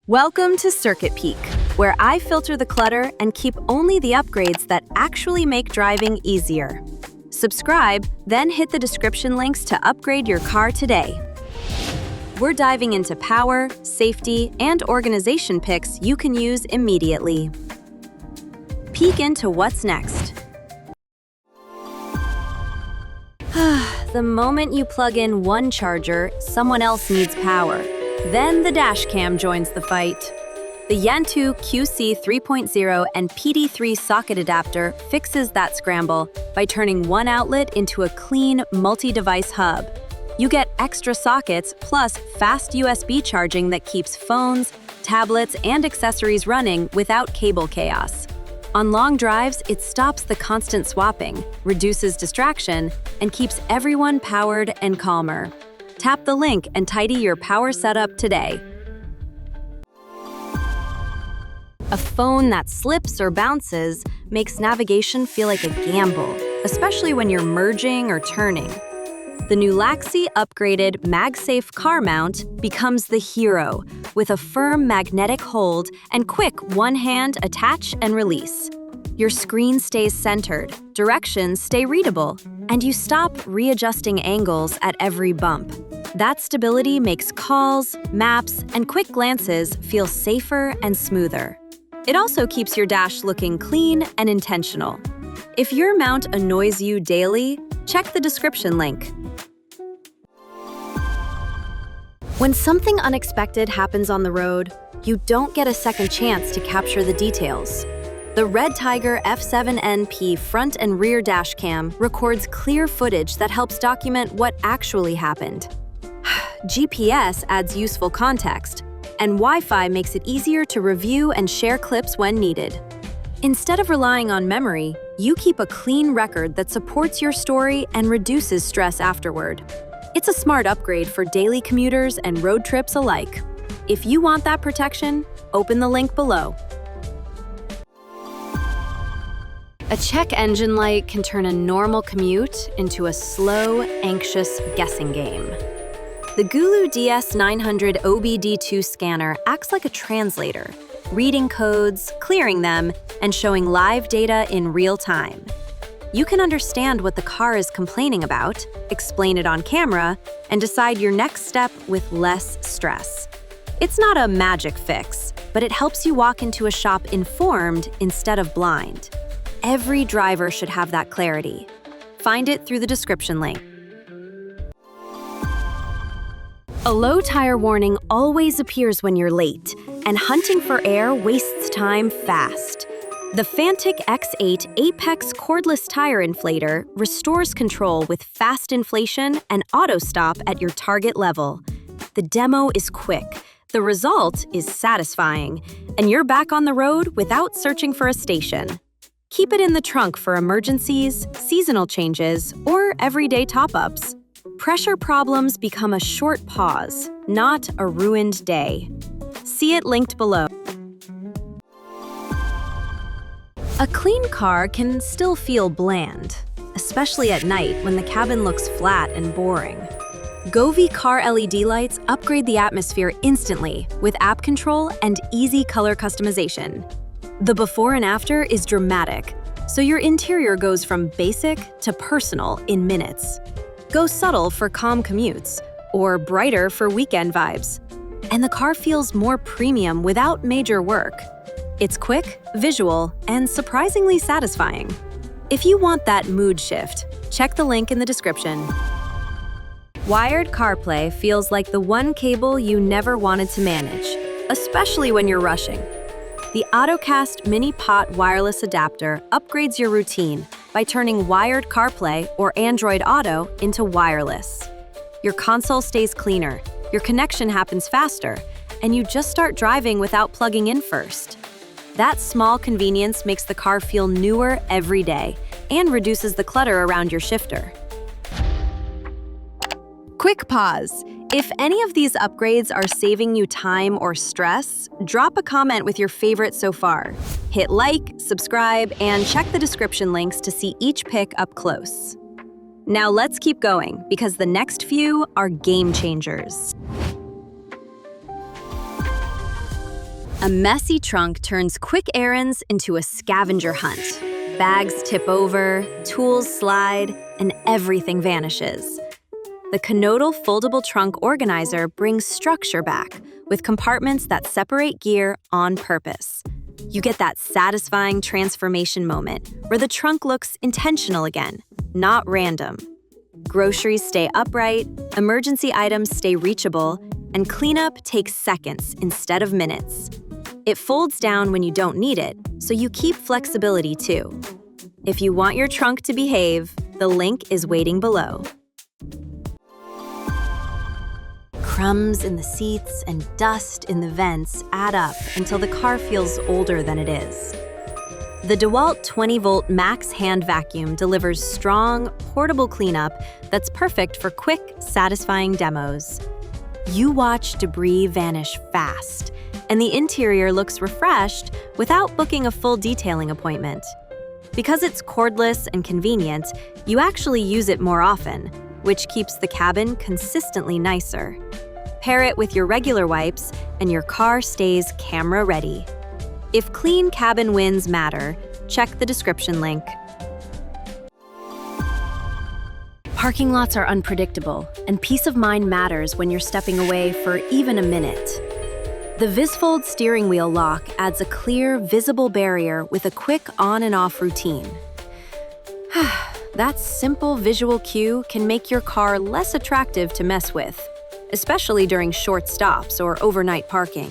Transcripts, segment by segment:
Welcome to Circuit Peek, where I filter the clutter and keep only the upgrades that actually make driving easier. Subscribe, then hit the description links to upgrade your car today. We're diving into power, safety, and organization picks you can use immediately. Peek into what's next. The moment you plug in one charger, someone else needs power. Then the dash cam joins the fight. The YANTU QC3.0 and PD3 socket adapter fixes that scramble by turning one outlet into a clean multi-device hub. You get extra sockets plus fast USB charging that keeps phones, tablets, and accessories running without cable chaos. On long drives, it stops the constant swapping, reduces distraction, and keeps everyone powered and calmer. Tap the link and tidy your power setup today. A phone that slips or bounces makes navigation feel like a gamble, especially when you're merging or turning. The Nulaxy upgraded MagSafe car mount becomes the hero, with a firm magnetic hold and quick one-hand attach and release. Your screen stays centered, directions stay readable, and you stop readjusting angles at every bump. That stability makes calls, maps, and quick glances feel safer and smoother. It also keeps your dash looking clean and intentional. If your mount annoys you daily, check the description link. When something unexpected happens on the road, you don't get a second chance to capture the details. The REDTIGER F7NP front and rear dash cam records clear footage that helps document what actually happened. GPS adds useful context, and Wi-Fi makes it easier to review and share clips when needed. Instead of relying on memory, you keep a clean record that supports your story and reduces stress afterward. It's a smart upgrade for daily commuters and road trips alike. If you want that protection, open the link below. A check engine light can turn a normal commute into a slow, anxious guessing game. The GOOLOO DS900 OBD2 Scanner acts like a translator, reading codes, clearing them, and showing live data in real time. You can understand what the car is complaining about, explain it on camera, and decide your next step with less stress. It's not a magic fix, but it helps you walk into a shop informed instead of blind. Every driver should have that clarity. Find it through the description link. A low tire warning always appears when you're late, and hunting for air wastes time fast. The Fanttik X8 Apex Cordless Tire Inflator restores control with fast inflation and auto-stop at your target level. The demo is quick, the result is satisfying, and you're back on the road without searching for a station. Keep it in the trunk for emergencies, seasonal changes, or everyday top-ups. Pressure problems become a short pause, not a ruined day. See it linked below. A clean car can still feel bland, especially at night when the cabin looks flat and boring. Govee Car LED Lights upgrade the atmosphere instantly with app control and easy color customization. The before and after is dramatic, so your interior goes from basic to personal in minutes. Go subtle for calm commutes, or brighter for weekend vibes. And the car feels more premium without major work. It's quick, visual, and surprisingly satisfying. If you want that mood shift, check the link in the description. Wired CarPlay feels like the one cable you never wanted to manage, especially when you're rushing. The AutoTOCAST Mini Pot wireless adapter upgrades your routine by turning wired CarPlay or Android Auto into wireless. Your console stays cleaner, your connection happens faster, and you just start driving without plugging in first. That small convenience makes the car feel newer every day and reduces the clutter around your shifter. Quick pause. If any of these upgrades are saving you time or stress, drop a comment with your favorite so far. Hit like, subscribe, and check the description links to see each pick up close. Now let's keep going, because the next few are game changers. A messy trunk turns quick errands into a scavenger hunt. Bags tip over, tools slide, and everything vanishes. The KNODEL Foldable Trunk Organizer brings structure back with compartments that separate gear on purpose. You get that satisfying transformation moment where the trunk looks intentional again, not random. Groceries stay upright, emergency items stay reachable, and cleanup takes seconds instead of minutes. It folds down when you don't need it, so you keep flexibility too. If you want your trunk to behave, the link is waiting below. Crumbs in the seats and dust in the vents add up until the car feels older than it is. The DEWALT 20-volt max hand vacuum delivers strong, portable cleanup that's perfect for quick, satisfying demos. You watch debris vanish fast, and the interior looks refreshed without booking a full detailing appointment. Because it's cordless and convenient, you actually use it more often, which keeps the cabin consistently nicer. Pair it with your regular wipes, and your car stays camera-ready. If clean cabin wins matter, check the description link. Parking lots are unpredictable, and peace of mind matters when you're stepping away for even a minute. The VISVOLD Steering Wheel Lock adds a clear, visible barrier with a quick on and off routine. That simple visual cue can make your car less attractive to mess with, especially during short stops or overnight parking.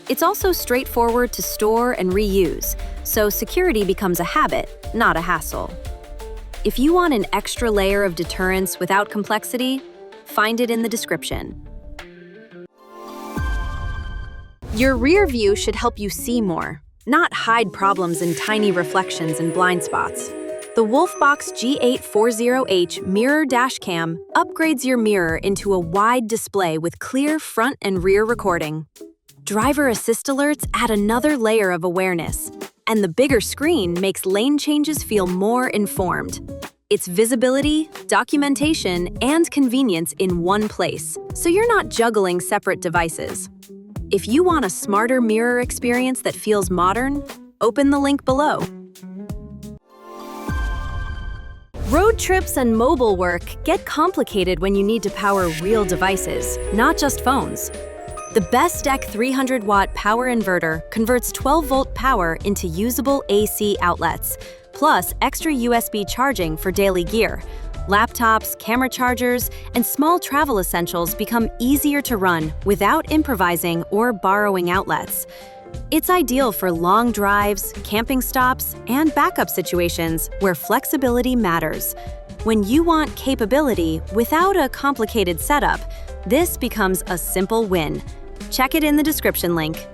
It's also straightforward to store and reuse, so security becomes a habit, not a hassle. If you want an extra layer of deterrence without complexity, find it in the description. Your rear view should help you see more, not hide problems in tiny reflections and blind spots. The WOLFBOX G840H Mirror Dashcam upgrades your mirror into a wide display with clear front and rear recording. Driver assist alerts add another layer of awareness, and the bigger screen makes lane changes feel more informed. It's visibility, documentation, and convenience in one place, so you're not juggling separate devices. If you want a smarter mirror experience that feels modern, open the link below. Road trips and mobile work get complicated when you need to power real devices, not just phones. The BESTEK 300-watt Power Inverter converts 12-volt power into usable AC outlets, plus extra USB charging for daily gear. Laptops, camera chargers, and small travel essentials become easier to run without improvising or borrowing outlets. It's ideal for long drives, camping stops, and backup situations where flexibility matters. When you want capability without a complicated setup, this becomes a simple win. Check it in the description link.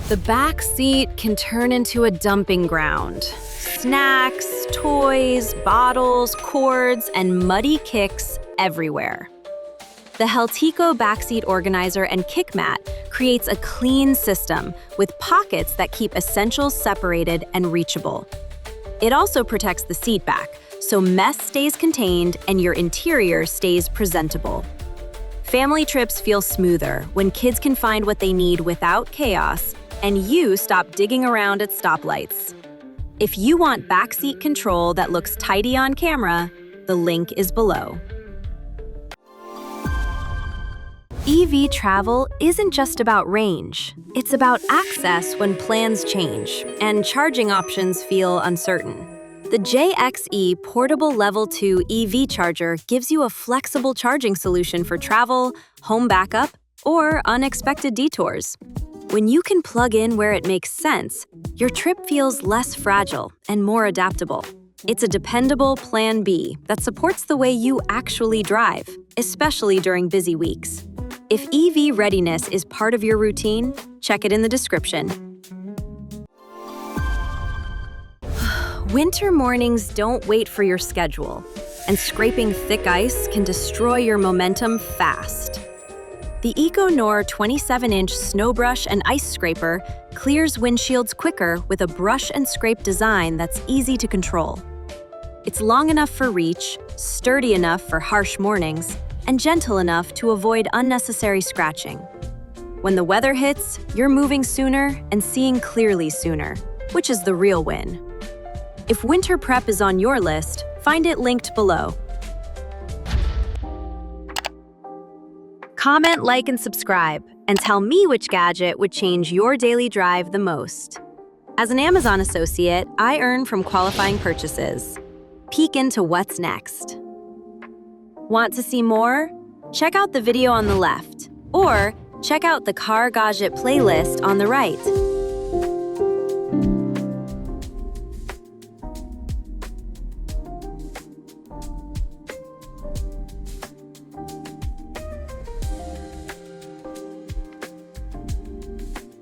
The back seat can turn into a dumping ground. Snacks, toys, bottles, cords, and muddy kicks everywhere. The Helteko Backseat Organizer and Kick Mat creates a clean system with pockets that keep essentials separated and reachable. It also protects the seat back, so mess stays contained and your interior stays presentable. Family trips feel smoother when kids can find what they need without chaos, and you stop digging around at stoplights. If you want backseat control that looks tidy on camera, the link is below. EV travel isn't just about range. It's about access when plans change and charging options feel uncertain. The JXE Portable Level 2 EV Charger gives you a flexible charging solution for travel, home backup, or unexpected detours. When you can plug in where it makes sense, your trip feels less fragile and more adaptable. It's a dependable Plan B that supports the way you actually drive, especially during busy weeks. If EV readiness is part of your routine, check it in the description. Winter mornings don't wait for your schedule, and scraping thick ice can destroy your momentum fast. The EcoNour 27-inch snow brush and ice scraper clears windshields quicker with a brush and scrape design that's easy to control. It's long enough for reach, sturdy enough for harsh mornings, and gentle enough to avoid unnecessary scratching. When the weather hits, you're moving sooner and seeing clearly sooner, which is the real win. If winter prep is on your list, find it linked below. Comment, like, and subscribe, and tell me which gadget would change your daily drive the most. As an Amazon associate, I earn from qualifying purchases. Peek into what's next. Want to see more? Check out the video on the left, or check out the Car Gadget playlist on the right.